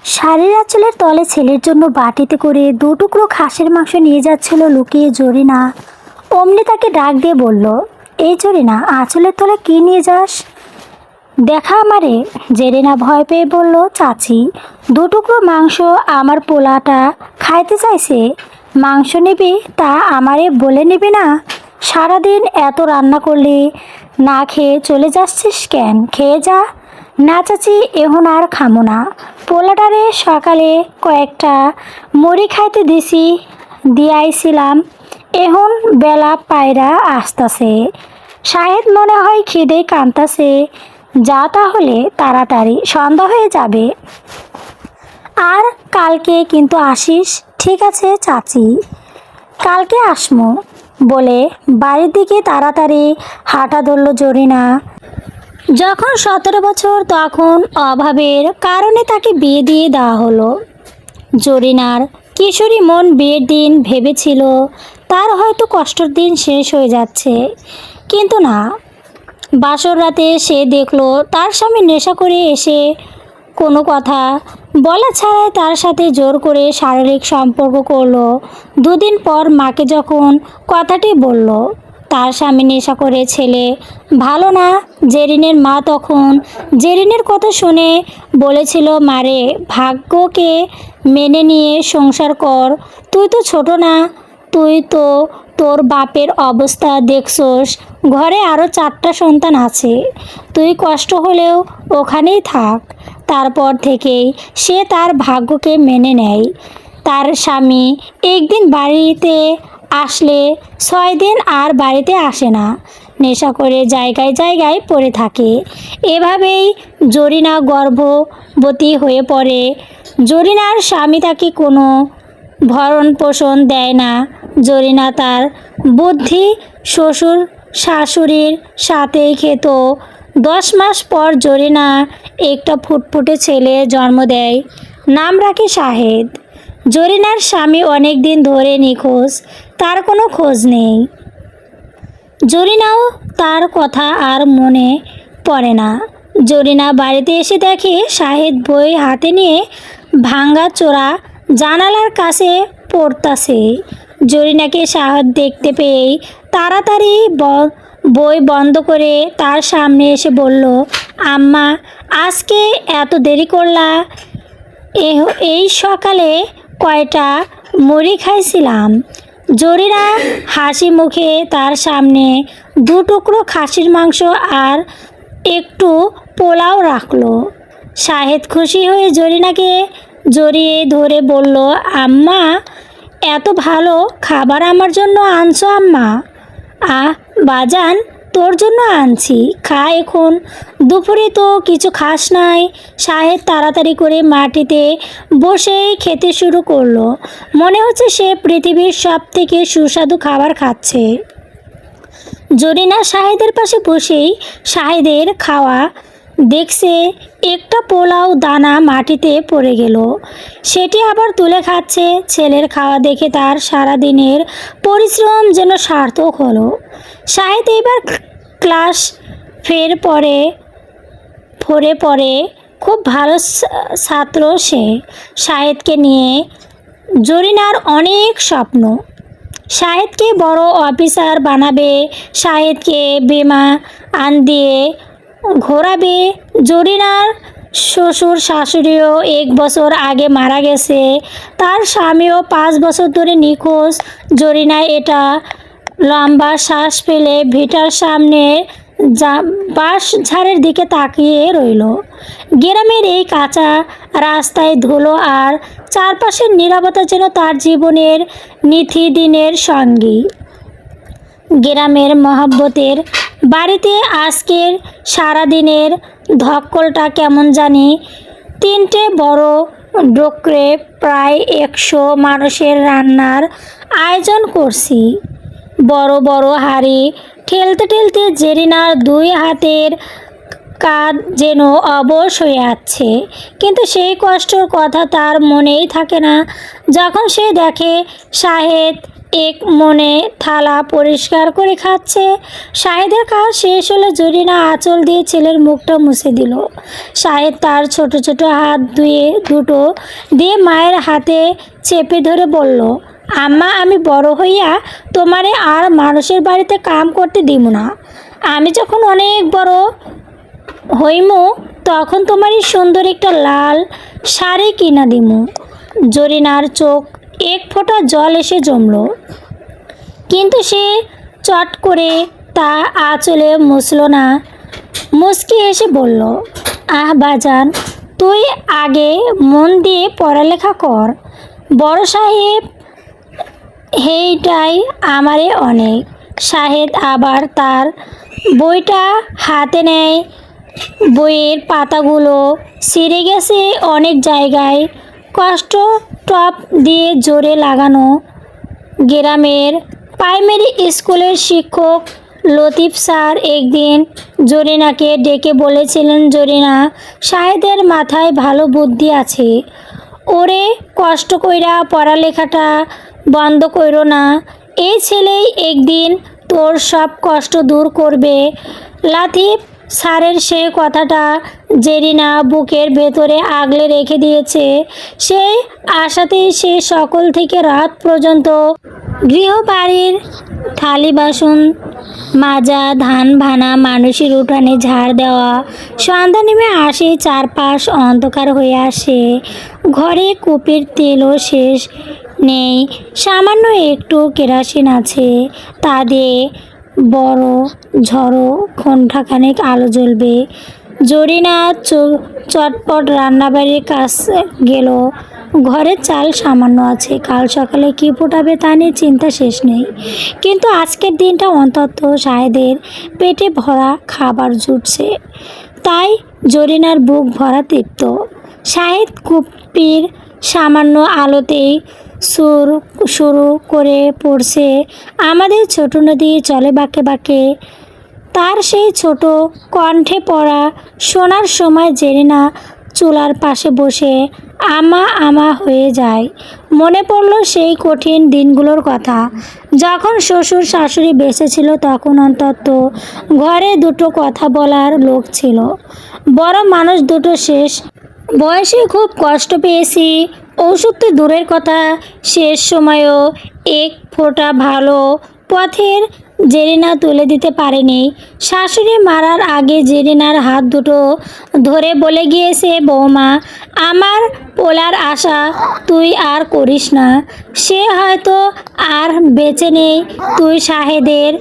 শাড়ির আঁচলের তলে ছেলের জন্য বাটিতে করে দু টুকরো খাসির মাংস নিয়ে যাচ্ছিল লুকিয়ে জরিনা। অমনি তাকে ডাক দিয়ে বলল, এই জরিনা, আঁচলের তলে কি নিয়ে যাস? দেখা আমারে। জেরিনা ভয় পেয়ে বলল, চাচি, দু টুকরো মাংস আমার পোলাটা খাইতে চাইছে। মাংস নিবি তা আমারে বলে নিবি না? সারাদিন এত রান্না করলি, না খেয়ে চলে যাচ্ছিস কেন? খেয়ে যা। না চাচি, এখন আর খামো না। পোলাটারে সকালে কয়েকটা মুড়ি খাইতে দিয়াইছিলাম, এখন বেলা পায়রা আসতাছে। শাহেদ মনে হয় খিদে কান্তাছে। যা তাহলে তাড়াতাড়ি, সন্ধ্যা হয়ে যাবে। আর কালকে কিন্তু আসিস। ঠিক আছে চাচি, কালকে আসমো বলে বাড়ির দিকে তাড়াতাড়ি হাঁটা ধরল জরিনা। যখন 17 বছর, তখন অভাবের কারণে তাকে বিয়ে দিয়ে দেওয়া হলো। জরিনার কিশোরী মন বিয়ের দিন ভেবেছিল তার হয়তো কষ্টের দিন শেষ হয়ে যাচ্ছে, কিন্তু না। বাসর রাতে সে দেখলো তার স্বামী নেশা করে এসে কোনো কথা বলা ছাড়াই তার সাথে জোর করে শারীরিক সম্পর্ক করলো। দুদিন পর মাকে যখন কথাটি বলল তার স্বামী নেশা করে, ছেলে ভালো না, জেরিনের মা তখন জেরিনের কথা শুনে বলেছিল, মারে, ভাগ্যকে মেনে নিয়ে সংসার কর। তুই তো ছোট না, তুই তো তোর বাপের অবস্থা দেখছোস, ঘরে আরও 4টা সন্তান আছে। তুই কষ্ট হলেও ওখানেই থাক। তারপর থেকেই সে তার ভাগ্যকে মেনে নেয়। তার স্বামী একদিন বাড়িতে আসলে 6 দিন আর বাড়িতে আসে না, নেশা করে জায়গায় জায়গায় পড়ে থাকে। এভাবেই জরিনা গর্ভবতী হয়ে পড়ে। জরিনার স্বামী তাকে কোনো ভরণ পোষণ দেয় না। জরিনা তার বুদ্ধি শ্বশুর শাশুড়ির সাথেই খেত। 10 মাস পর জরিনা একটা ফুটফুটে ছেলে জন্ম দেয়, নাম রাখে শাহেদ। জরিনার স্বামী অনেক দিন ধরে নিখোঁজ, তার কোনো খোঁজ নেই। জরিনাও তার কথা আর মনে পড়ে না। জরিনা বাড়িতে এসে দেখে শাহেদ বই হাতে নিয়ে ভাঙ্গা চোরা জানালার কাছে পড়তাছে। জরিনাকে শাহেদ দেখতে পেয়েই তাড়াতাড়ি বই বন্ধ করে তার সামনে এসে বলল, আম্মা, আজকে এত দেরি করলা? এই সকালে কয়টা মুড়ি খাইছিলাম। জরিনা হাসি মুখে তার সামনে 2 টুকরো খাসির মাংস আর একটু পোলাও রাখলো। শাহেদ খুশি হয়ে জরিনাকে জড়িয়ে ধরে বলল, আম্মা, এত ভালো খাবার আমার জন্য আনছো আম্মা? বাজান, তোর জন্য আনছি, খা এখন। দুপুরে তো কিছু খাস নাই। শাহেদ তাড়াতাড়ি করে মাটিতে বসেই খেতে শুরু করলো। মনে হচ্ছে সে পৃথিবীর সব থেকে সুস্বাদু খাবার খাচ্ছে। জরিনা শাহেদের পাশে বসেই শাহেদের খাওয়া দেখছে। একটা পোলাও দানা মাটিতে পড়ে গেল, সেটি আবার তুলে খাচ্ছে। ছেলের খাওয়া দেখে তার সারাদিনের পরিশ্রম যেন সার্থক হলো। শাহেদ এবার ক্লাস ফোরে পড়ে, খুব ভালো ছাত্র সে। শাহেদকে নিয়ে জরিনার অনেক স্বপ্ন। শাহেদকে বড় অফিসার বানাবে, শাহেদকে বিমান দিয়ে ঘোরাবে। জরিনার শ্বশুর শাশুড়িও 1 বছর আগে মারা গেছে, তার স্বামীও 5 বছর ধরে নিখোঁজ। জরিনা এটা লম্বা শ্বাস ফেলে ভিটার সামনে বাঁশঝাড়ের দিকে তাকিয়ে রইল। গ্রামের এই কাঁচা রাস্তায় ধুলো আর চারপাশের নীরবতা যেন তার জীবনের নিত্যদিনের সঙ্গী। গ্রামের মহব্বতের বাড়িতে আজকের সারাদিনের ধকলটা কেমন জানি। 3টে বড় ডোকরে প্রায় 100 মানুষের রান্নার আয়োজন করছি। বড় বড় হাঁড়ি ঠেলতে ঠেলতে জেরিনার 2 হাতের কাঁধ যেন অবশ হয়ে আছে, কিন্তু সেই কষ্টের কথা তার মনেই থাকে না যখন সে দেখে শাহেদ এক মনে থালা পরিষ্কার করে খাচ্ছে। শাহেদের কাজ শেষ হলে জরিনা আঁচল দিয়ে ছেলের মুখটা মুছে দিল। শাহেদ তার ছোট ছোট হাত দুটো দিয়ে মায়ের হাতে চেপে ধরে বলল, আম্মা, আমি বড় হইয়া তোমারে আর মানুষের বাড়িতে কাম করতে দিব না। আমি যখন অনেক বড় হইমু তখন তোমারই সুন্দর একটা লাল শাড়ি কিনা দিমু। জরিনার চোখ এক ফোঁটা জল এসে জমল, কিন্তু সে চট করে তা আঁচলে মুছল না। মুচকি হেসে বলল, আহ বাজান, তুই আগে মন দিয়ে পড়ালেখা কর। বড় সাহেব হেইটাই আমারে অনেক। শাহেদ আবার তার বইটা হাতে নেয়। বইয়ের পাতাগুলো ছিঁড়ে গেছে অনেক জায়গায়, কষ্ট টপ দিয়ে জোরে লাগানো। গ্রামের প্রাইমারি স্কুলের শিক্ষক লতিফ স্যার একদিন জরিনাকে ডেকে বলেছিলেন, জরিনা, শাহেদের মাথায় ভালো বুদ্ধি আছে, ওরে কষ্ট কইরা পড়ালেখাটা বন্ধ কইরো না। এই ছেলেই একদিন তোর সব কষ্ট দূর করবে। লতিফ স্যারের সে কথাটা জেরিনা বুকের ভেতরে আগলে রেখে দিয়েছে। সেই আশাতেই সে সকাল থেকে রাত পর্যন্ত গৃহবাড়ির থালি বাসন মাজা, ধান ভানা, মানুষের উঠানে ঝাড় দেওয়া। সন্ধ্যা নেমে আসে, চারপাশ অন্ধকার হয়ে আসে। ঘরে কূপের তেলও শেষ নেই, সামান্য একটু কেরোসিন আছে, তা দিয়ে বড় ঝড়ো ঘণ্টাখানেক আলো জ্বলবে। জরিনা চটপট রান্নাবাড়ির কাছে গেল। ঘরের চাল সামান্য আছে, কাল সকালে কী ফোটাবে তা নিয়ে চিন্তা শেষ নেই। কিন্তু আজকের দিনটা অন্তত শাহেদের পেটে ভরা খাবার জুটছে, তাই জরিনার বুক ভরা তৃপ্ত। শাহেদ কুপির সামান্য আলোতেই শুরু করে পড়ছে, আমাদের ছোট নদী চলে বাঁকে বাঁকে। তার সেই ছোট কণ্ঠে পড়া শোনার সময় জেরিনা চুলার পাশে বসে আমা হয়ে যায়। মনে পড়ল সেই কঠিন দিনগুলোর কথা, যখন শ্বশুর শাশুড়ি বেঁচে ছিল, তখন অন্তত ঘরে দুটো কথা বলার লোক ছিল। বড় মানুষ দুটো শেষ বয়সে খুব কষ্ট পেয়েছি, ওষুধ তো দূরের কথা, শেষ সময়েও এক ফোঁটা ভালো পথের জেরিনা তুলে দিতে পারেনি। শাশুড়ি মারার আগে জেরিনার হাত দুটো ধরে বলে গিয়েছে, বৌমা, আমার পোলার আশা তুই আর করিস না। সে হয়তো আর বেঁচে নেই, তুই শাহেদের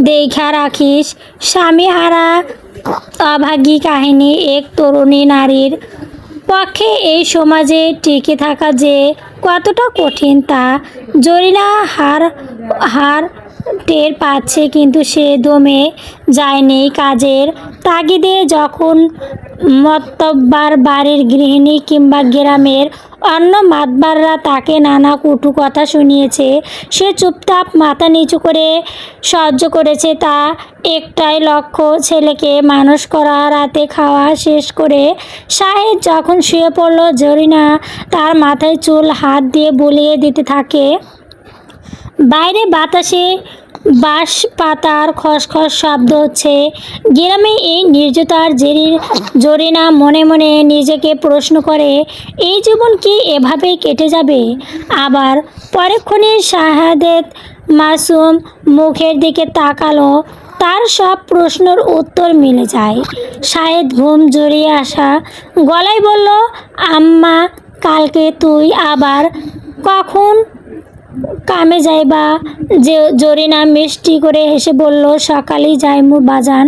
দেখা রাখিস। স্বামীহারা অভাগী কাহিনী এক তরুণী নারীর পক্ষে এই সমাজে টিকে থাকা যে কতটা কঠিন তা জরিনা হার টের পাচ্ছে, কিন্তু সে দমে যায়নি। কাজের তাগিদে যখন মতব্বার বাড়ির গৃহিণী কিংবা গ্রামের অন্য মাতবাররা তাকে নানা কটু কথা শুনিয়েছে, সে চুপচাপ মাথা নিচু করে সহ্য করেছে। তা একটাই লক্ষ্য, ছেলেকে মানুষ করা। রাতে খাওয়া শেষ করে শাহেদ যখন শুয়ে পড়ল, জরিনা তার মাথায় চুল হাত দিয়ে বুলিয়ে দিতে থাকে। বাইরে বাতাসে বাঁশ পাতার খসখস শব্দ হচ্ছে। গ্রামে এই নির্জনতার জরিনা মনে মনে নিজেকে প্রশ্ন করে, এই জীবন কি এভাবেই কেটে যাবে? আবার পরক্ষণে শাহাদের মাসুম মুখের দিকে তাকালো, তার সব প্রশ্নের উত্তর মিলে যায়। শাহেদ ঘুম জড়িয়ে আসা গলায় বলল, আম্মা, কালকে তুই আবার কখন কামে যাইবা? জরিনা মিষ্টি করে হেসে বলল, সকালেই যাইমু বাজান,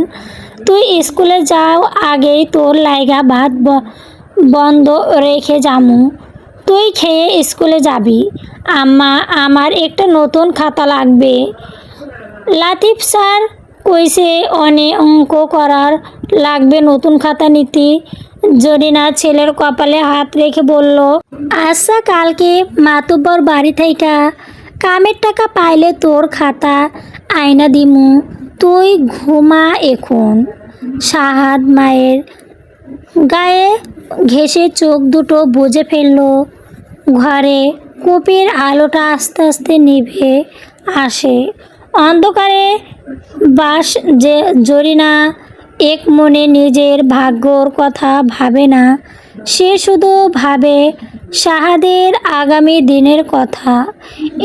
তুই স্কুলে যাও আগেই তোর লাইগা ভাত বন্ধ রেখে যামু, তুই খেয়ে স্কুলে যাবি। আম্মা, আমার একটা নতুন খাতা লাগবে। লতিফ স্যার কইছে অঙ্ক করার লাগবে নতুন খাতা নিতি। জরিনা ছেলের কপালে হাত রেখে বলল, আচ্ছা, কালকে মাতুব্বর বাড়ি থাইকা কামের টাকা পাইলে তোর খাতা আয়না দিমু, তুই ঘুমা এখন। শাহাদ মায়ের গায়ে ঘেঁষে চোখ দুটো বুজে ফেলল। ঘরে কূপের আলোটা আস্তে আস্তে নিভে আসে। অন্ধকারে বাস যে জরিনা এক মনে নিজের ভাগ্যর কথা ভাবে না, সে শুধু ভাবে শাহাদের আগামী দিনের কথা।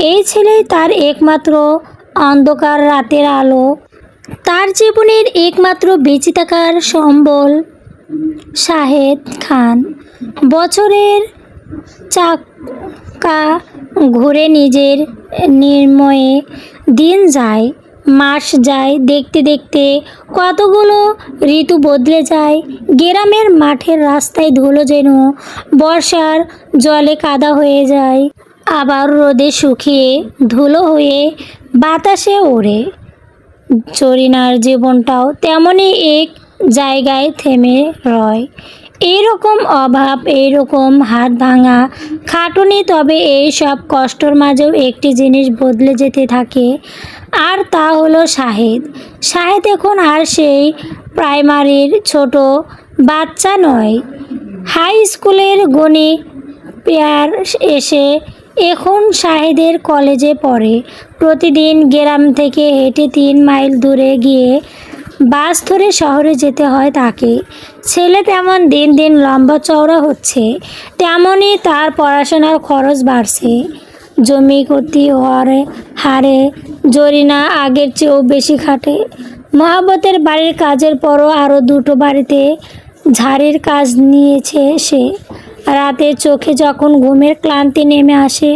এই ছেলেই তার একমাত্র অন্ধকার রাতের আলো, তার জীবনের একমাত্র বেঁচে থাকার সম্বল। শাহেদ খান বছরের চাকা ঘুরে নিজের নির্ময়ে দিন যায়, মাস যায়, দেখতে দেখতে কতগুলো ঋতু বদলে যায়। গ্রামের মাঠের রাস্তায় ধুলো যেন বর্ষার জলে কাদা হয়ে যায়, আবার রোদে শুকিয়ে ধুলো হয়ে বাতাসে ওড়ে। জরিনার জীবনটাও তেমনই এক জায়গায় থেমে রয়। এইরকম অভাব, এইরকম হাত ভাঙা খাটুনি, তবে এই সব কষ্টর মাঝেও একটি জিনিস বদলে যেতে থাকে, আর তা হলো শাহেদ। শাহেদ এখন আর সেই প্রাইমারির ছোট বাচ্চা নয়, হাই স্কুলের গণি পেয়ার এসে এখন শাহেদের কলেজে পড়ে। প্রতিদিন গ্রাম থেকে হেঁটে 3 মাইল দূরে গিয়ে বাস ধরে শহরে যেতে হয় তাকে। ছেলে তেমন দিন দিন লম্বা চওড়া হচ্ছে, তেমনই তার পড়াশোনার খরচ বাড়ছে। জমি করতে হওয়ার হারে জরিনা আগের চেয়েও বেশি খাটে। মহাব্বতের বাড়ির কাজের পরও আরও 2টো বাড়িতে ঝাড়ির কাজ নিয়েছে সে। রাতে চোখে যখন ঘুমের ক্লান্তি নেমে আসে,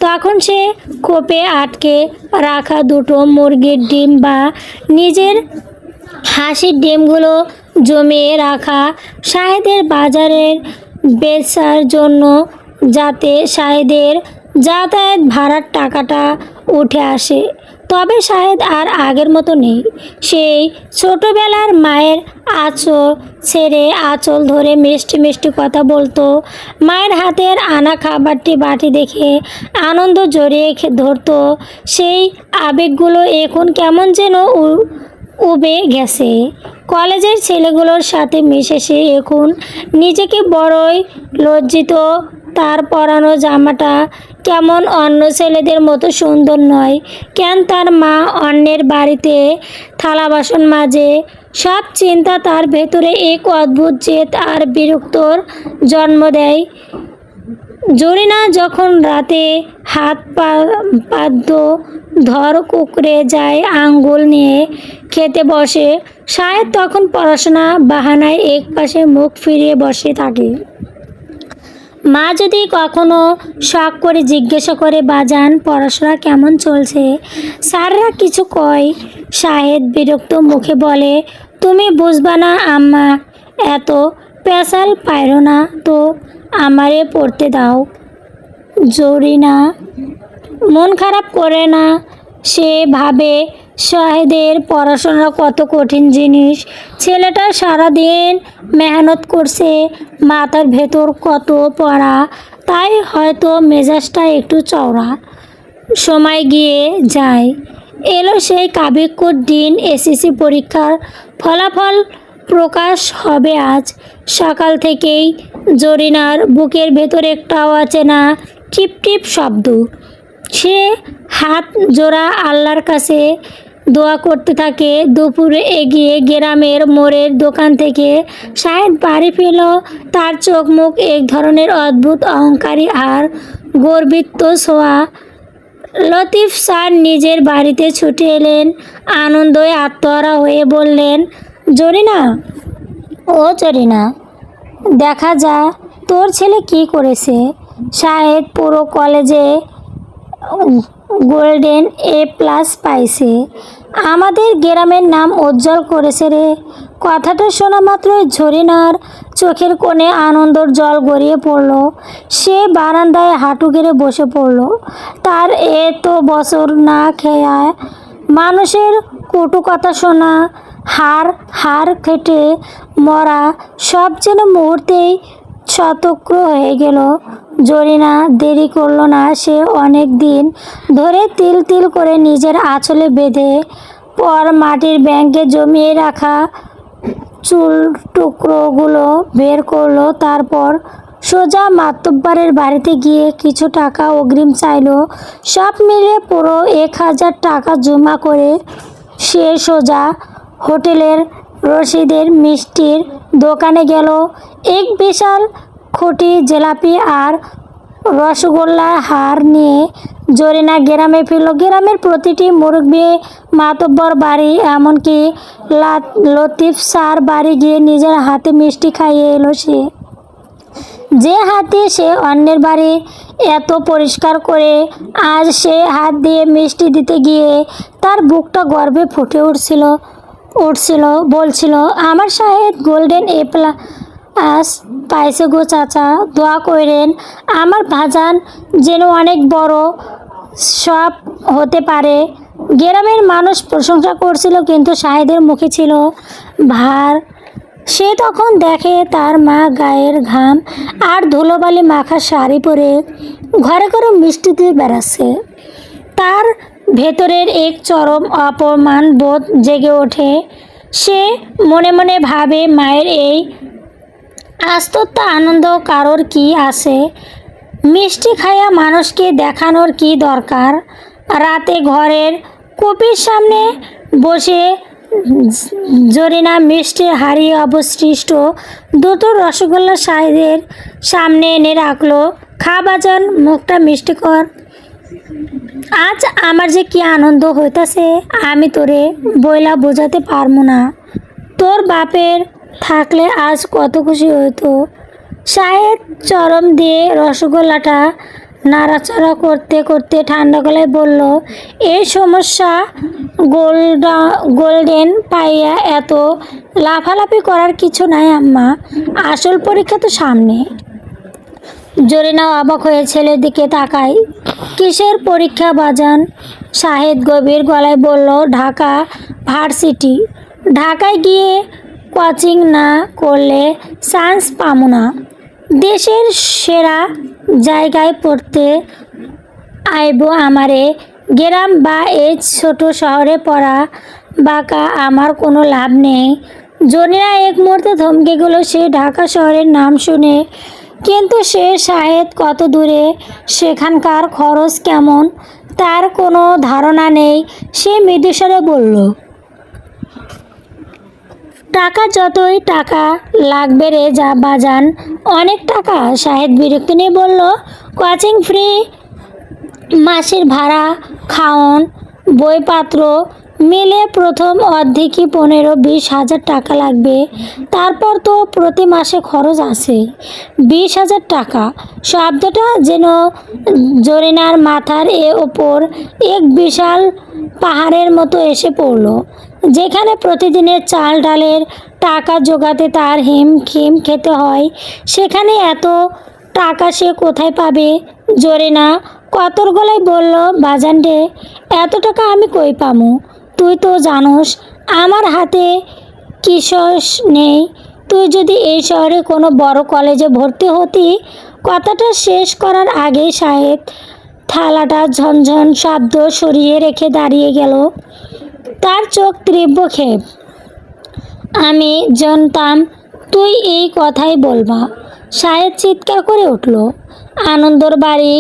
তখন সে কোপে আটকে রাখা 2টো মুরগির ডিম বা নিজের হাঁসের ডিমগুলো জমিয়ে রাখা শাহেদের বাজারের বেচার জন্য, যাতে শাহেদের যাতায়াত ভাড়ার টাকাটা উঠে আসে। তবে শাহেদ আর আগের মতো নেই। সেই ছোটবেলার মায়ের আঁচল ছেড়ে আঁচল ধরে মিষ্টি মিষ্টি কথা বলতো। মায়ের হাতের আনা খাবারটি বাটি দেখে আনন্দ জড়িয়ে ধরতো। সেই আবেগগুলো এখন কেমন যেন উবে গেছে। কলেজের ছেলেগুলোর সাথে মিশে সে এখন নিজেকে বড়ই লজ্জিত। তার পরানো জামাটা কেমন অন্য ছেলেদের মতো সুন্দর নয়। কেন তার মা অন্যের বাড়িতে থালা বাসন মাজে। সব চিন্তা তার ভেতরে এক অদ্ভুত জেদ আর বিরক্তর জন্ম দেয়। জরিনা যখন রাতে হাত পাদ্য ধর কুকড়ে যায় আঙ্গুল নিয়ে খেতে বসে, শাহেদ তখন পড়াশোনা বাহানায় এক পাশে মুখ ফিরিয়ে বসে থাকে। মা যদি কখনো শখ করে জিজ্ঞাসা করে, বাজান পড়াশোনা কেমন চলছে? স্যাররা কিছু কয়? শাহেদ বিরক্ত মুখে বলে, তুমি বুঝবা না আম্মা, এত পেশাল পাইরো না তো, আমারে পড়তে দাও। জরিনা মন খারাপ করে না। সে ভাবে শাহেদের পড়াশোনা কত কঠিন জিনিস। ছেলেটা সারাদিন মেহনত করছে, মাথার ভেতর কত পড়া, তাই হয়তো মেজাজটা একটু চওড়া। সময় গিয়ে যায়। এলো সেই কাবিক্ষুর দিন। এসএসসি পরীক্ষার ফলাফল প্রকাশ হবে আজ। সকাল থেকেই জরিনার বুকের ভেতর একটা অচেনা টিপ টিপ শব্দ। সে হাত জোড়া আল্লাহর কাছে দোয়া করতে থাকে। দুপুরে এগিয়ে গ্রামের মোড়ের দোকান থেকে শাহেদ বাড়ি ফিরল। তার চোখ মুখ এক ধরনের অদ্ভুত অহংকারী আর গর্বিত ছোঁয়া। লতিফ স্যার নিজের বাড়িতে ছুটে এলেন, আনন্দে আত্মহারা হয়ে বললেন, জরিনা, ও জরিনা, দেখা যা তোর ছেলে কি করেছে। শাহেদ পুরো কলেজে গোল্ডেন A+ পাইছে, আমাদের গ্রামের নাম উজ্জ্বল করেছে রে। কথাটা শোনা মাত্রই জরিনার চোখের কোণে আনন্দর জল গড়িয়ে পড়ল। সে বারান্দায় হাঁটু গেড়ে বসে পড়ল। তার এত বছর না খেয়া মানুষের কটু কথা শোনা, হাড় কেটে মরা, সব যেন মুহূর্তেই সতর্ক হয়ে গেল। জরিনা দেরি করল না। সে অনেক দিন ধরে তিল তিল করে নিজের আঁচলে বেঁধে পর মাটির ব্যাংকে জমিয়ে রাখা চুল টুকরোগুলো বের করলো। তারপর সোজা মাতব্বরের বাড়িতে গিয়ে কিছু টাকা অগ্রিম চাইলো। সব মিলে পুরো 1,000 টাকা জমা করে সে সোজা হোটেলের রশিদের মিষ্টির দোকানে গেল। এক বিশাল খুঁটি জিলাপি আর রসগোল্লার হার নিয়ে জরিনা গ্রামে ফিরল। গ্রামের প্রতিটি মুরব্বি, মাতব্বর বাড়ি, এমনকি লতিফ স্যার বাড়ি গিয়ে নিজের হাতে মিষ্টি খাইয়ে এলো সে। যে হাতে সে অন্যের বাড়ি এত পরিষ্কার করে আজ সে হাত দিয়ে মিষ্টি দিতে গিয়ে তার বুকটা গর্বে ফুটে উঠছিল। বলছিল, আমার শাহেদ গোল্ডেন এ প্লাস পাইছে গো চাচা, দোয়া কইরেন আমার ভাজান যেন অনেক বড় সব হতে পারে। গ্রামের মানুষ প্রশংসা করছিল, কিন্তু শাহেদের মুখে ছিল ভার। সে তখন দেখে তার মা গায়ের ঘাম আর ধুলোবালি মাখা শাড়ি পরে ঘরে ঘরে মিষ্টি দিয়ে বেড়াচ্ছে। তার ভেতরের এক চরম অপমান বোধ জেগে ওঠে। সে মনে মনে ভাবে, মায়ের এই আস্তত্ব আনন্দ কারোর কি আছে? মিষ্টি খাইয়া মানুষকে দেখানোর কি দরকার? রাতে ঘরের কপির সামনে বসে জরিনা মিষ্টির হাড়ি অবশিষ্ট দুটো রসগোল্লা শাহেদের সামনে এনে রাখলো। খা বাজান, মুখটা মিষ্টি কর। আজ আমার যে কি আনন্দ হইতাছে আমি তোরে বইলা বোঝাতে পারবো না। তোর বাপের থাকলে আজ কত খুশি হইতো। শাহেদ চরম দিয়ে রসগোল্লাটা নাড়াচাড়া করতে করতে ঠান্ডা গলায় বলল, এই সমস্যা গোল্ডেন পাইয়া এত লাফালাফি করার কিছু নাই আম্মা, আসল পরীক্ষা তো সামনে। জরিনা অবাক হয়ে ছেলের দিকে তাকায়। কিসের পরীক্ষা বাজান? শাহেদ গভীর গলায় বলল, ঢাকা ভার্সিটি। ঢাকায় গিয়ে কোচিং না করলে চান্স পামু না। দেশের সেরা জায়গায় পড়তে আইব আমারে। গ্রাম বা এই ছোট শহরে পড়া বাঁকা আমার কোনো লাভ নেই। জরিনা এক মুহূর্তে থমকে গেল সে ঢাকা শহরের নাম শুনে, কিন্তু সে শাহেদ কত দূরে, সেখানকার খরচ কেমন তার কোনো ধারণা নেই। সে মৃদুস্বরে বলল, টাকা যতই টাকা লাগবে রে যা বাজান, অনেক টাকা। শাহেদ বিরক্তি নিয়ে বলল, কোচিং ফ্রি, মাসের ভাড়া, খাওন, বইপত্র মিলে প্রথম অর্ধেকই 15-20 হাজার টাকা লাগবে। তারপর তো প্রতি মাসে খরচ আছে 20,000 টাকা। শব্দটা যেন জরিনার মাথার ওপর এক বিশাল পাহাড়ের মতো এসে পড়ল। যেখানে প্রতিদিনের চাল ডালের টাকা জোগাতে তার হিমখিম খেতে হয়, সেখানে এত টাকা সে কোথায় পাবে? জরিনা কতর গলায় বলল, বাজান রে, এত টাকা আমি কই পামু? তুই তো জানোস আমার হাতে কিসস নেই। তুই যদি এই শহরে কোনো বড় কলেজে ভর্তি হতি। কথাটা শেষ করার আগেই শাহেদ থালাটা ঝনঝন শব্দ সরিয়ে রেখে দাঁড়িয়ে গেল। তার চোখ তীব্র ক্ষেপ। আমি জানতাম তুই এই কথাই বলবা। শাহেদ চিৎকার করে উঠল, আনন্দর বাড়ি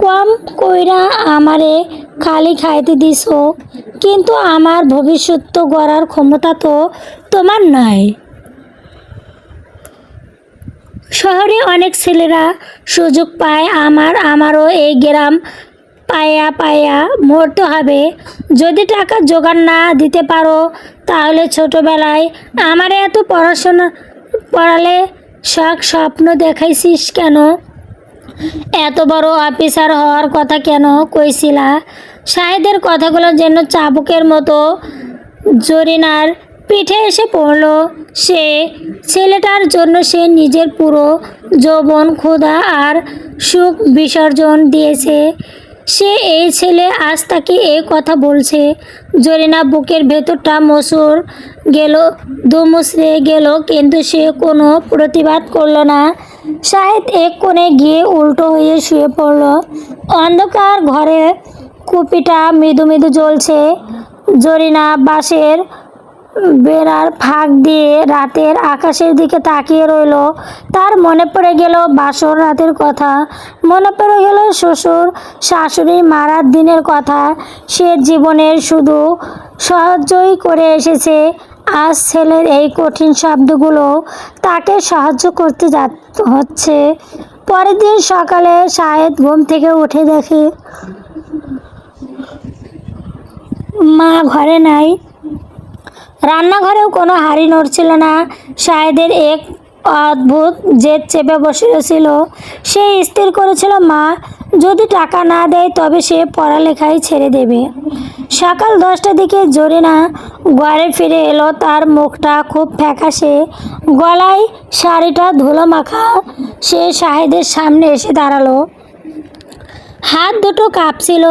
কম কইরা আমারে খালি খাইতে দিস, কিন্তু আমার ভবিষ্যৎ গড়ার ক্ষমতা তো তোমার নাই। শহরে অনেক ছেলেরা সুযোগ পায়, আমারও এই গ্রাম পায়া পায়া মরতে হবে। যদি টাকা জোগাড় না দিতে পারো, তাহলে ছোটবেলায় আমার এত পড়ালে স্বপ্ন দেখাইছিস কেন? এত বড় অফিসার হওয়ার কথা কেন কইছিলা? শাহেদের কথাগুলো যেন চাবুকের মতো জরিনার পিঠে এসে পড়ল। সে ছেলেটার জন্য সে নিজের পুরো যৌবন, ক্ষুধা আর সুখ বিসর্জন দিয়েছে। সে এই ছেলে আজ তাকে এই কথা বলছে। জরিনা বুকের ভেতরটা মসুর গেল, দুমুচড়ে গেল, কিন্তু সে কোনো প্রতিবাদ করল না। শাহেদ এক কোণে গিয়ে উল্টো হয়ে শুয়ে পড়ল। অন্ধকার ঘরে কুপিটা মৃদু মৃদু জ্বলছে। জরিনা বাঁশের বেড়ার ফাঁক দিয়ে রাতের আকাশের দিকে তাকিয়ে রইল। তার মনে পড়ে গেল বাসর রাতের কথা, মনে পড়ে গেল শ্বশুর শাশুড়ি মারার দিনের কথা। সে জীবনের শুধু সাহায্যই করে এসেছে, আজ ছেলের এই কঠিন শব্দগুলো তাকে সাহায্য করতে হচ্ছে। পরের দিন সকালে শাহেদ ঘুম থেকে উঠে দেখে মা ঘরে নাই। রান্নাঘরেও কোনো হাঁড়ি নড়ছিল না। শাহেদের এক অদ্ভুত জেদ চেপে বসেছিল। সে স্থির করেছিল মা যদি টাকা না দেয় তবে সে পড়ালেখাই ছেড়ে দেবে। সকাল 10টার দিকে জরিনা ঘরে ফিরে এলো। তার মুখটা খুব ফ্যাকাশে, গলায় শাড়িটা ধুলো মাখা। সে শাহেদের সামনে এসে দাঁড়ালো, হাত দুটো কাঁপছিল।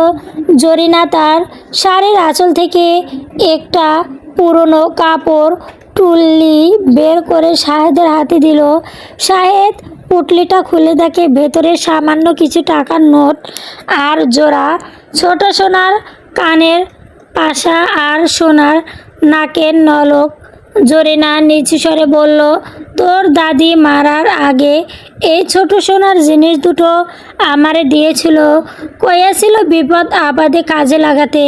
জরিনা তার শাড়ির আঁচল থেকে একটা পুরনো কাপড় টুল্লি বের করে শাহেদের হাতে দিল। শাহেদ পুটলিটা খুলে দেখে ভেতরে সামান্য কিছু টাকার নোট আর জোড়া ছোট সোনার কানের পাশা আর সোনার নাকের নলক। জরিনা নিচু স্বরে বলল, তোর দাদি মারার আগে এই ছোট সোনার জিনিস দুটো আমারে দিয়েছিল, কইয়াছিল বিপদ আপদে কাজে লাগাতে।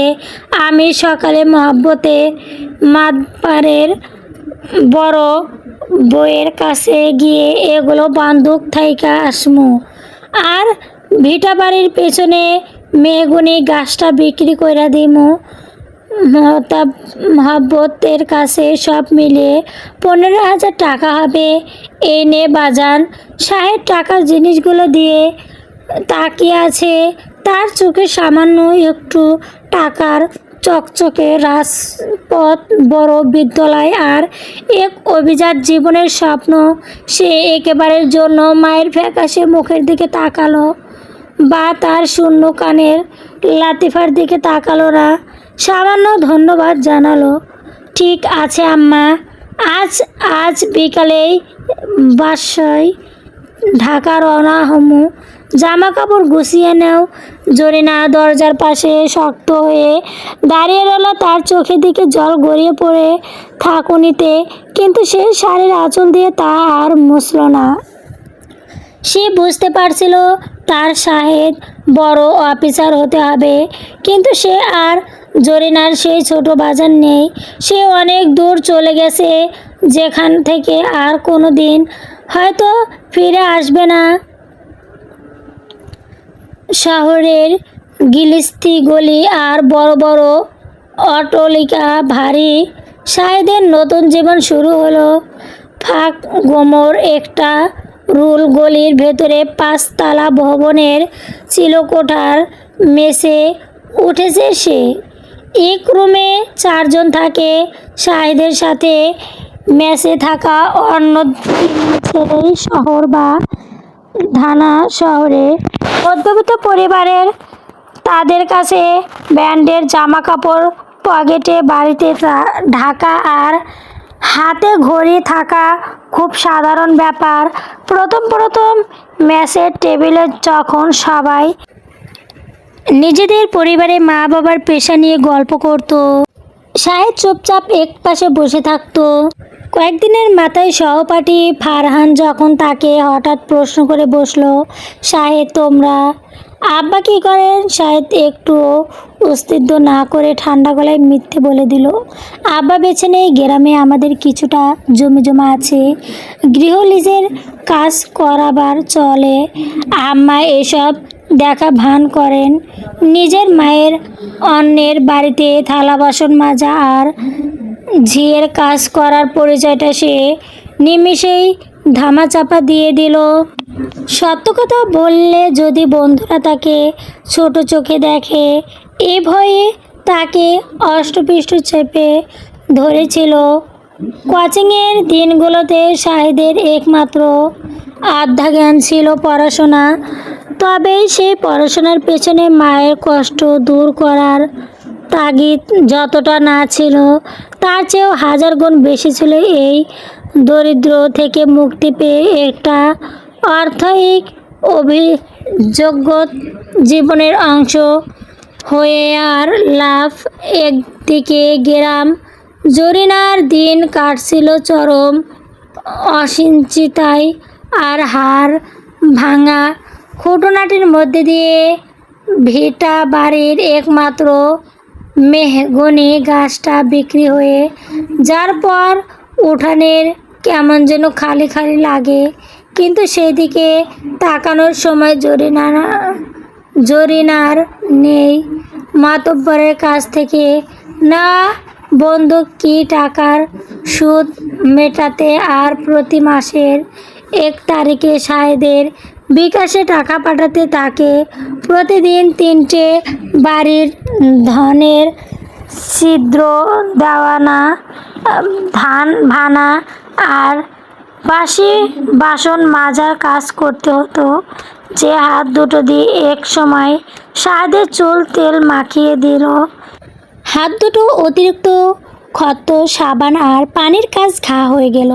আমি সকালে মহব্বতে মাতবারের বড় বইয়ের কাছে গিয়ে এগুলো বন্দুক থাইকা আসমু, আর ভিটা বাড়ির পেছনে মেহগুনি গাছটা বিক্রি কইরা দিমু। মহব্বতের কাছে সব মিলিয়ে 15,000 টাকা হবে। এই নে বাজান। শাহেদ টাকার জিনিসগুলো দিয়ে তাকিয়ে আছে। তার চোখে সামান্য একটু টাকার চকচকে রাজপথ, বড় বিদ্যালয় আর এক অভিজাত জীবনের স্বপ্ন। সে একেবারের জন্য মায়ের ফ্যাকাশে মুখের দিকে তাকালো, বা তার শূন্য কানের লাতিফার দিকে তাকালো না। সামান্য ধন্যবাদ জানালো। ঠিক আছে আম্মা, আজ আজ বিকালেই বাসায় ঢাকা রওনা হমু। জামা কাপড় গুছিয়ে নেও। জরিনা দরজার পাশে শক্ত হয়ে দাঁড়িয়ে রইল, তার চোখের দিকে জল গড়িয়ে পড়ে থাকুনিতে, কিন্তু সে শাড়ির আঁচল দিয়ে তা আর মুছল না। সে বুঝতে পারছিল তার শাহেদ বড় অফিসার হতে হবে, কিন্তু সে আর জরিনার সেই ছোট বাজার নেই। সে অনেক দূর চলে গেছে, যেখান থেকে আর কোনো দিন হয়তো ফিরে আসবে না। শহরের গিলিস্তি গলি আর বড় বড় অট্টালিকা ভারী। শাহেদের নতুন জীবন শুরু হলো। ফাঁক গোমর একটা রুল গলির ভেতরে 5 তলা ভবনের চিলকোঠার মেসে উঠেছে সে। এক রুমে 4 জন থাকে। শাহেদের সাথে মেসে থাকা অন্য 3 ছেলেই শহর বা ঢানা শহরে মধ্যবিত্ত পরিবারের। তাদের কাছে ব্র্যান্ডের জামা কাপড়, পকেটে বাড়িতে ঢাকা আর হাতে ঘড়ি থাকা খুব সাধারণ ব্যাপার। প্রথম প্রথম মেসের টেবিলে যখন সবাই নিজেদের পরিবারে মা বাবার পেশা নিয়ে গল্প করত, শাহেদ চুপচাপ এক পাশে বসে থাকতো। কয়েকদিনের মাথায় সহপাঠী ফারহান যখন তাকে হঠাৎ প্রশ্ন করে বসলো, শাহেদ তোমরা আব্বা কী করেন? শাহেদ একটু অস্তিত্ব না করে ঠান্ডা গলায় মিথ্যে বলে দিল, আব্বা বেছে নেই, গ্রামে আমাদের কিছুটা জমি জমা আছে, গৃহ লিজের কাজ করাবার চলে। আম্মা এসব দেখা ভান করেন। নিজের মায়ের অন্যের বাড়িতে থালা বাসন মাজা আর ঝিয়ের কাজ করার পরিচয়টা সে নিমিষেই ধামাচাপা দিয়ে দিল। সত্য কথা বললে যদি বন্ধুরা তাকে ছোট চোখে দেখে, এ ভয়ে তাকে অষ্টপৃষ্ঠ চেপে ধরেছিল। কোচিংয়ের দিনগুলোতে শাহেদের একমাত্র আধ্যা জ্ঞান ছিল পড়াশোনা। তবেই সেই পড়াশোনার পেছনে মায়ের কষ্ট দূর করার তাগিদ যতটা না ছিল, তার চেয়েও 1000 গুণ বেশি ছিল এই দরিদ্র থেকে মুক্তি পেয়ে একটা অর্থনৈতিক অভিযোগ্য জীবনের অংশ হয়ে। আর লাভ একদিকে গ্রাম, জরিনার দিন কাটছিল চরম অনিশ্চয়তায় আর হাড় ভাঙা খুঁটিনাটির মধ্যে দিয়ে। ভিটা বাড়ির একমাত্র মেহগনি গাছটা বিক্রি হয়ে যার পর উঠানের কেমন যেন খালি খালি লাগে, কিন্তু সেদিকে তাকানোর সময় জরিনার নেই। মাতব্বরের কাছ থেকে না বন্দুক কি টাকার সুদ মেটাতে আর প্রতি মাসের 1 তারিখে সাহেদের বিকাশে টাকা পাঠাতে তাকে প্রতিদিন 3টে বাড়ির ধনের ছিদ্র দেওয়ানা, ধান ভানা আর বাসি বাসন মাজার কাজ করতে হতো। যে হাত দুটো দিয়ে এক সময় সাহেদের চুল তেল মাখিয়ে দিল। হাত দুটো অতিরিক্ত ক্ষত, সাবান আর পানির কাজ ঘা হয়ে গেল।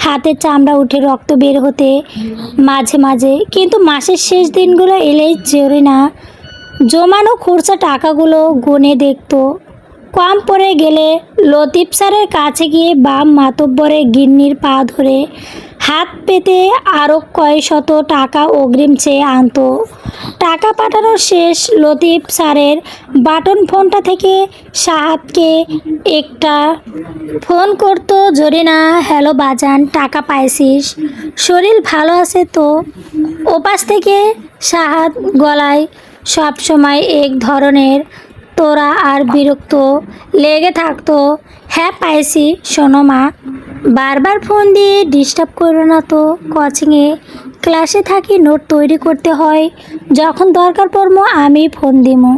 হাতের চামড়া উঠে রক্ত বের হতে মাঝে মাঝে। কিন্তু মাসের শেষ দিনগুলো এলেই জরিনা জমানো খুরসা টাকাগুলো গুনে দেখত। কম পড়ে গেলে লতিফ স্যারের কাছে গিয়ে বাম মাতব্বরের গিন্নির পা ধরে হাত পেতে আরও কয়শত টাকা অগ্রিম চেয়ে আনত। টাকা পাঠানোর শেষ লতিফ স্যারের বাটন ফোনটা থেকে সাহাদকে একটা ফোন করতো জরিনা। হ্যালো বাজান, টাকা পাইছিস? শরীর ভালো আছে তো? ওপাশ থেকে সাহাদ গলায় সবসময় এক ধরনের তোরা আর বিরক্ত লেগে থাকতো। হ্যাঁ পাইছি। শোনো মা, বারবার ফোন দিয়ে ডিস্টার্ব করো না তো। কোচিংয়ে ক্লাসে থাকি, নোট তৈরি করতে হয়। যখন দরকার পড়বো আমি ফোন দিমু।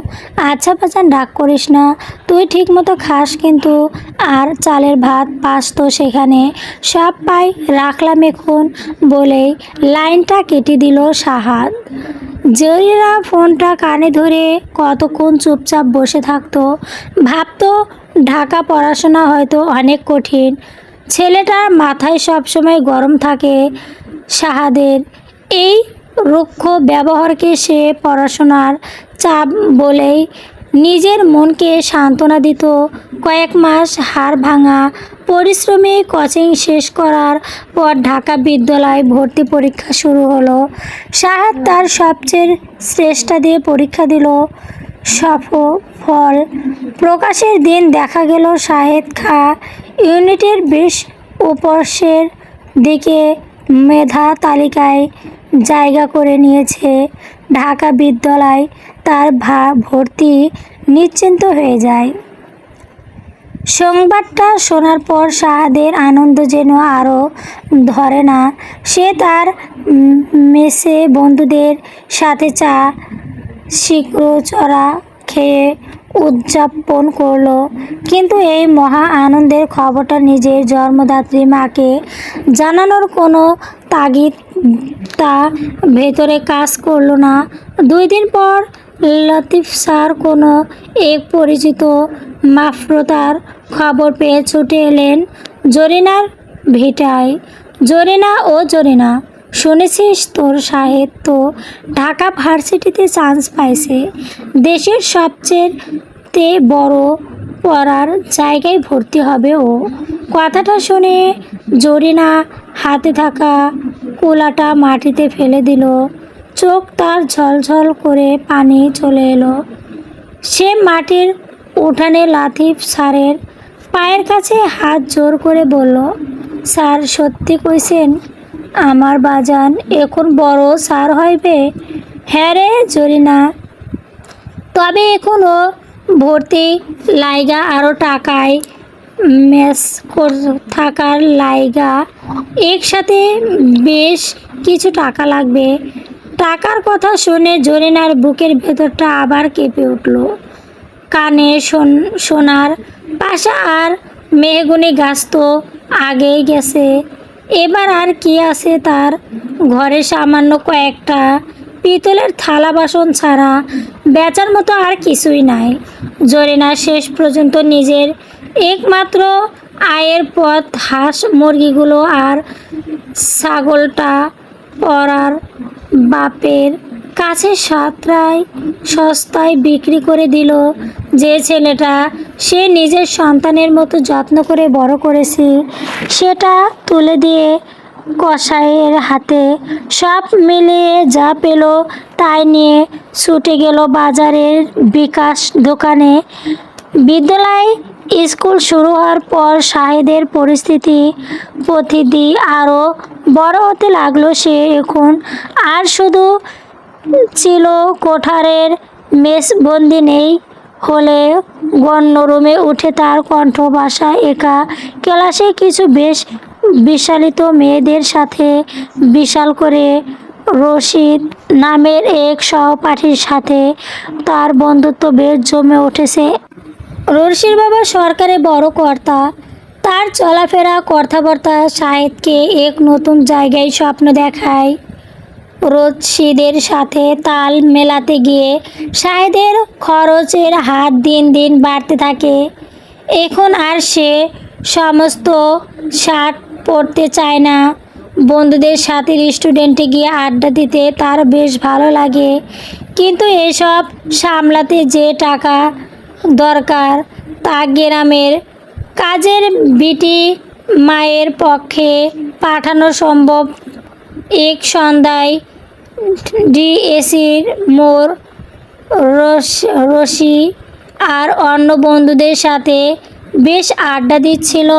আচ্ছা বাজান, রাগ করিস না। তুই ঠিক মতো খাস কিন্তু। আর চালের ভাত পাস তো সেখানে? সব পাই, রাখলাম এখন বলেই লাইনটা কেটে দিল সাহাদ। জরিনা ফোনটা কানে ধরে কতক্ষণ চুপচাপ বসে থাকতো। ভাবতো ঢাকা পড়াশোনা হয়তো অনেক কঠিন। ছেলেটার মাথায় সবসময় গরম থাকে। সাহাদের এই রুক্ষ ব্যবহারকে সে পড়াশোনার চাপ বলেই নিজের মনকে সান্ত্বনা দিত। কয়েক মাস হাড় ভাঙা পরিশ্রমী কোচিং শেষ করার পর ঢাকা বিদ্যালয় ভর্তি পরীক্ষা শুরু হলো। সাহাদ তার সবচেয়ে চেষ্টা দিয়ে পরীক্ষা দিল। ফল প্রকাশের দিন দেখা গেল শাহেদ খা ইউনিটের বেশ উপরের দিকে মেধা তালিকায় জায়গা করে নিয়েছে। ঢাকা বিদ্যালয় তার ভর্তি নিশ্চিন্ত হয়ে যায়। সংবাদটা শোনার পর সাহাদের আনন্দ যেন আরও ধরে না। সে তার মেসে বন্ধুদের সাথে চা শিকড়চড়া খেয়ে উদযাপন করলো। কিন্তু এই মহা আনন্দের খবরটা নিজের জন্মদাত্রী মাকে জানানোর কোনো তাগিদ তা ভেতরে কাজ করলো না। 2 দিন পর লতিফ স্যার কোনো এক পরিচিত মাফরতার খবর পেয়ে ছুটে এলেন জরিনার ভিটায়। জরিনা, শুনেছিস তোর সাহেদ তো ঢাকা ভার্সিটিতে চান্স পাইছে। দেশের সবচেয়ে বড় পড়ার জায়গায় ভর্তি হবে ও। কথাটা শুনে জরিনা হাতে থাকা কুলাটা মাটিতে ফেলে দিল। চোখ তার ঝলঝল করে পানি চলে এলো। সে মাটির উঠানে লতিফ স্যারের পায়ের কাছে হাত জোর করে বলল, স্যার সত্যি কইছেন আমার বাজান এখন বড় স্যার হইবে? হ্যাঁ রে জরিনা, তবে এখনও ভর্তি লাইগা আরও টাকায় ম্যাচ থাকার লাইগা একসাথে বেশ কিছু টাকা লাগবে। টাকার কথা শুনে জরিনার বুকের ভেতরটা আবার কেঁপে উঠল। কানে সোনার পাশা আর মেহগনি গাছ তো আগেই গেছে। এবার আর কি আছে তার ঘরে? সামান্য কয়েকটা পিতলের থালা বাসন ছাড়া বেচার মতো আর কিছুই নাই। জরিনা শেষ পর্যন্ত নিজের একমাত্র আয়ের পথ হাঁস মুরগিগুলো আর ছাগলটা পড়ার বাপের কাছে সস্তায় বিক্রি করে দিল। যে ছেলেটা সে নিজের সন্তানের মতো যত্ন করে বড় করেছে, সেটা তুলে দিয়ে কসাইয়ের হাতে। সব মিলিয়ে যা পেল তাই নিয়ে ছুটে গেল বাজারের বিকাশ দোকানে। বিদ্যালয় স্কুল শুরু হওয়ার পর শাহেদের পরিস্থিতি প্রতিদিন আরও বড় হতে লাগলো। সে এখন আর শুধু ছিল কোঠারের মেসবন্দি নেই হলে গণ্য রুমে উঠে তার কণ্ঠ ভাষা একা ক্লাসে কিছু বেশ বিশালিত মেয়েদের সাথে, বিশাল করে রশিদ নামের এক সহপাঠীর সাথে তার বন্ধুত্ব বেশ জমে উঠেছে। রশির বাবা সরকারে বড় কর্তা। তার চলাফেরা কথাবার্তা শাহেদকে এক নতুন জায়গায় স্বপ্ন দেখায়। রশিদের সাথে তাল মেলাতে গিয়ে শাহেদের খরচের হাত দিন দিন বাড়তে থাকে। এখন আর সে সমস্ত শার্ট পরতে চায় না। বন্ধুদের সাথে রেস্টুরেন্টে গিয়ে আড্ডা দিতে তার বেশ ভালো লাগে, কিন্তু এসব সামলাতে যে টাকা দরকার তা গ্রামের কাজের বিটি মায়ের পক্ষে পাঠানো সম্ভব। এক সন্ধ্যায় ডিএসির মোড় রশি আর অন্য বন্ধুদের সাথে বেশ আড্ডা দিচ্ছিল।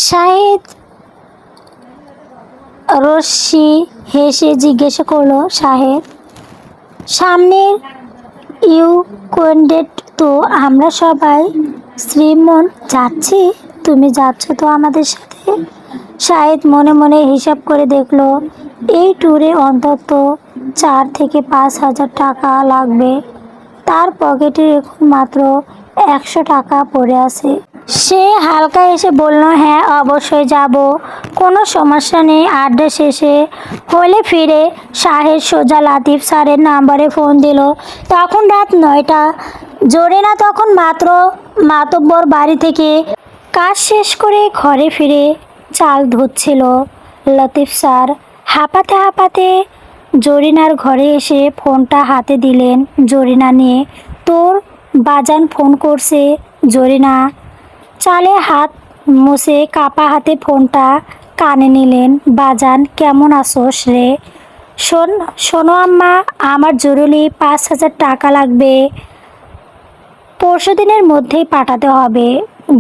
শাহেদ রশি হেসে জিজ্ঞেস করলো, সাহেব, সামনের উইকেন্ডে তো আমরা সবাই শ্রীমন যাচ্ছি, তুমি যাচ্ছ তো আমাদের সাথে? শাহেদ মনে মনে হিসাব করে দেখলো এই ট্যুরে অন্তত 4,000 থেকে 5,000 টাকা লাগবে। তার পকেটে এখন মাত্র 100 টাকা পড়ে আছে। সে হালকা এসে বলল, হ্যাঁ অবশ্যই যাব, কোনো সমস্যা নেই। আড্ডা শেষে হলে ফিরে শাহেদ সোজা লাতিফ স্যারের নাম্বারে ফোন দিল। তখন রাত 9টা। জরিনা তখন মাত্র মাতব্বর বাড়ি থেকে কাজ শেষ করে ঘরে ফিরে চাল ধুচ্ছিল। লতিফ স্যার হাঁপাতে হাঁপাতে জরিনার ঘরে এসে ফোনটা হাতে দিলেন। জরিনা নিয়ে, তোর বাজান ফোন করছে। জরিনা চালে হাত মুছে কাপা হাতে ফোনটা কানে নিলেন। বাজান, কেমন আছোস রে? শোনো আম্মা, আমার জরুরি 5,000 টাকা লাগবে, পরশুদিনের মধ্যেই পাঠাতে হবে।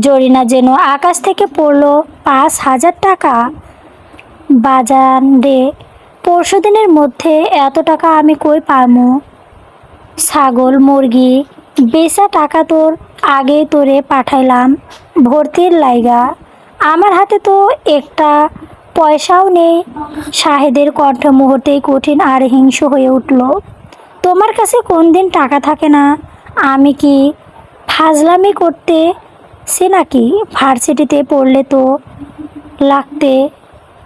জরিনা যেন আকাশ থেকে পড়লো। 5,000 টাকা? বাজান রে, পরশুদিনের মধ্যে এত টাকা আমি কই পামু? ছাগল মুরগি বেচা টাকা তোর আগে তোরে পাঠাইলাম ভর্তির লাইগা, আমার হাতে তো একটা পয়সাও নেই। শাহেদের কণ্ঠ মুহূর্তেই কঠিন আর হিংস্র হয়ে উঠল। তোমার কাছে কোন দিন টাকা থাকে না? আমি কি ফাজলামি করতেছি নাকি? ভার্সিটিতে পড়লে তো লাগতে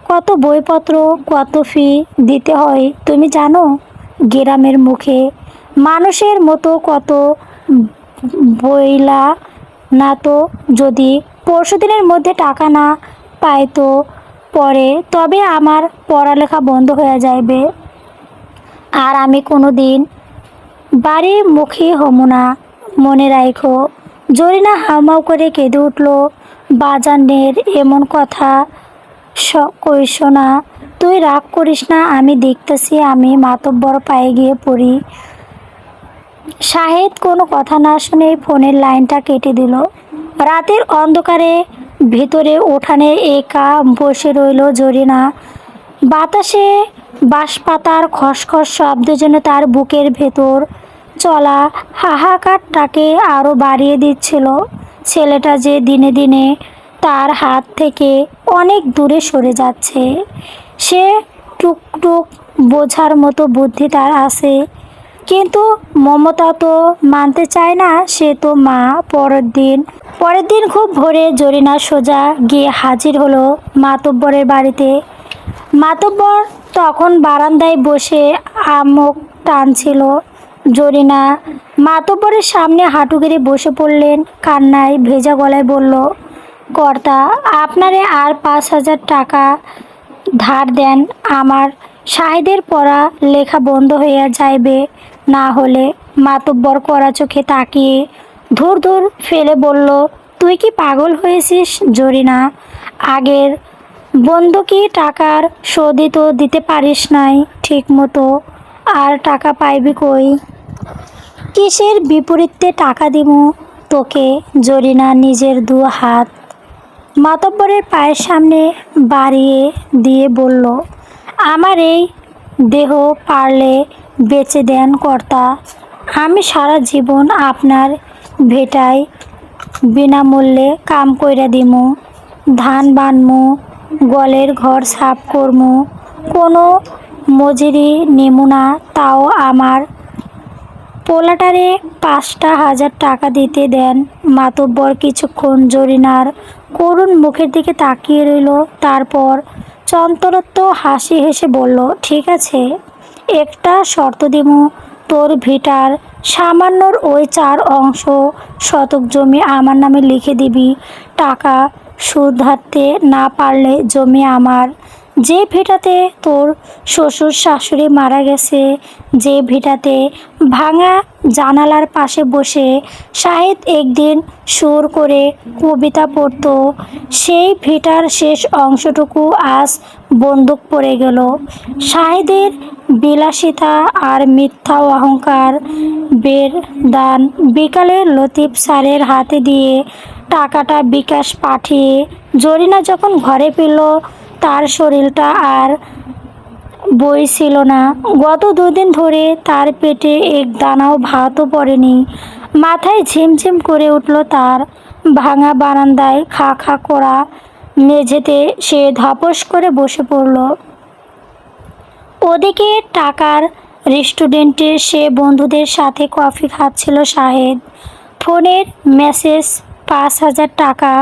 কত বইপত্র, কত ফি দিতে হয় তুমি জানো? গ্রামের মুখে মানুষের মতো কত বইলা না তো। যদি পরশুদিনের মধ্যে টাকা না পাই তো পরে, তবে আমার পড়ালেখা বন্ধ হয়ে যাবে আর আমি কোনো দিন বাড়ির মুখী হমু না, মনে রাখো। জরিনা হাউমাউ করে কেঁদে উঠল। বাজানের এমন কথা কইস না, তুই রাগ করিস না, আমি দেখতেছি আমি মাতব্বর পায়ে গিয়ে পড়ি। শাহেদ কোনো কথা না শুনে ফোনের লাইনটা কেটে দিল। রাতের অন্ধকারে ভিতরে উঠানে একা বসে রইল জরিনা। বাতাসে বাঁশপাতার খসখস শব্দ যেন তার বুকের ভেতর চলা হাহাকারটাকে আরও বাড়িয়ে দিচ্ছিল। ছেলেটা যে দিনে দিনে তার হাত থেকে অনেক দূরে সরে যাচ্ছে, সে টুকটুক বোঝার মতো বুদ্ধি তার আছে, কিন্তু মমতা তো মানতে চায় না। সে তো মা। পরের দিন খুব ভোরে জরিনা সোজা গিয়ে হাজির হলো মাতব্বরের বাড়িতে। মাতব্বর তখন বারান্দায় বসে আমক টানছিল। জরিনা মাতব্বরের সামনে হাঁটু গেড়ে বসে পড়লেন। কান্নায় ভেজা গলায় বলল, কর্তা, আপনারে আর 5,000 টাকা ধার দেন, আমার শাহেদের পড়া লেখা বন্ধ হয়ে যাইবে না হলে। মাতব্বর কড়া চোখে তাকিয়ে ধুর ধুর ফেলে বলল, তুই কি পাগল হয়েছিস জরিনা? আগের বন্ধকি টাকার শোধই তো দিতে পারিস নাই ঠিক মতো, আর টাকা পাইবি কই? কিসের বিপরীতে টাকা দিমু তোকে? জরিনা নিজের দু হাত মাতব্বরের পায়ের সামনে বাড়িয়ে দিয়ে বলল, আমার এই দেহ পারলে বেচে দেন কর্তা, আমি সারা জীবন আপনার ভেটায় বিনামূল্যে কাম কইরা দিমু, ধান বানমু, গলের ঘর সাফ করমু, কোনো মজুরি নিমু না, তাও আমার পোলাটারে 5,000 টাকা দিতে দেন। মাতব্বর কিছুক্ষণ জরিনার করুণ মুখের দিকে তাকিয়ে রইল, তারপর চঞ্চলত্ব হাসি হেসে বলল, ঠিক আছে, একটা শর্ত দিমু, তোর ভিটার সামান্যর ওই 4 শতক জমি আমার নামে লিখে দিবি, টাকা শুধাতে না পারলে জমি আমার। যে ভিটাতে তোর শ্বশুর শাশুড়ি মারা গেছে, যে ভিটাতে ভাঙা জানালার পাশে বসে শাহেদ একদিন সুর করে কবিতা পড়ত, সেই ভিটার শেষ অংশটুকু আজ বন্দুক পড়ে গেল। শাহেদের বিলাসিতা আর মিথ্যা অহংকার বের দান বিকালে লতিফ স্যারের হাতে দিয়ে টাকাটা বিকাশ পাঠিয়ে জরিনা যখন ঘরে ফিরল, তার শরীরটা আর বইছিল না। গত 2 দিন ধরে তার পেটে এক দানাও ভাতও পড়েনি। মাথায় ঝিমঝিম করে উঠল তার। ভাঙা বারান্দায় খা খা করা মেঝেতে সে ধপস করে বসে পড়ল। ওদিকে টাকার রেস্টুরেন্টে সে বন্ধুদের সাথে কফি খাচ্ছিল শাহেদ। ফোনের মেসেজ 5,000 টাকা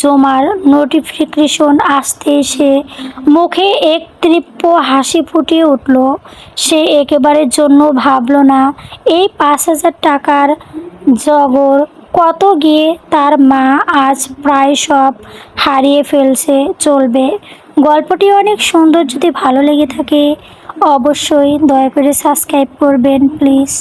জমার নোটিফিকেশন আসতেই সে মুখে এক তৃপ্ত হাসি ফুটিয়ে উঠল। সে একেবারের জন্য ভাবল না এই 5,000 টাকার জগর কত গিয়ে তার মা আজ প্রায় সব হারিয়ে ফেলছে চলবে। গল্পটি অনেক সুন্দর, যদি ভালো লেগে থাকে অবশ্যই দয়া করে সাবস্ক্রাইব করবেন প্লিজ।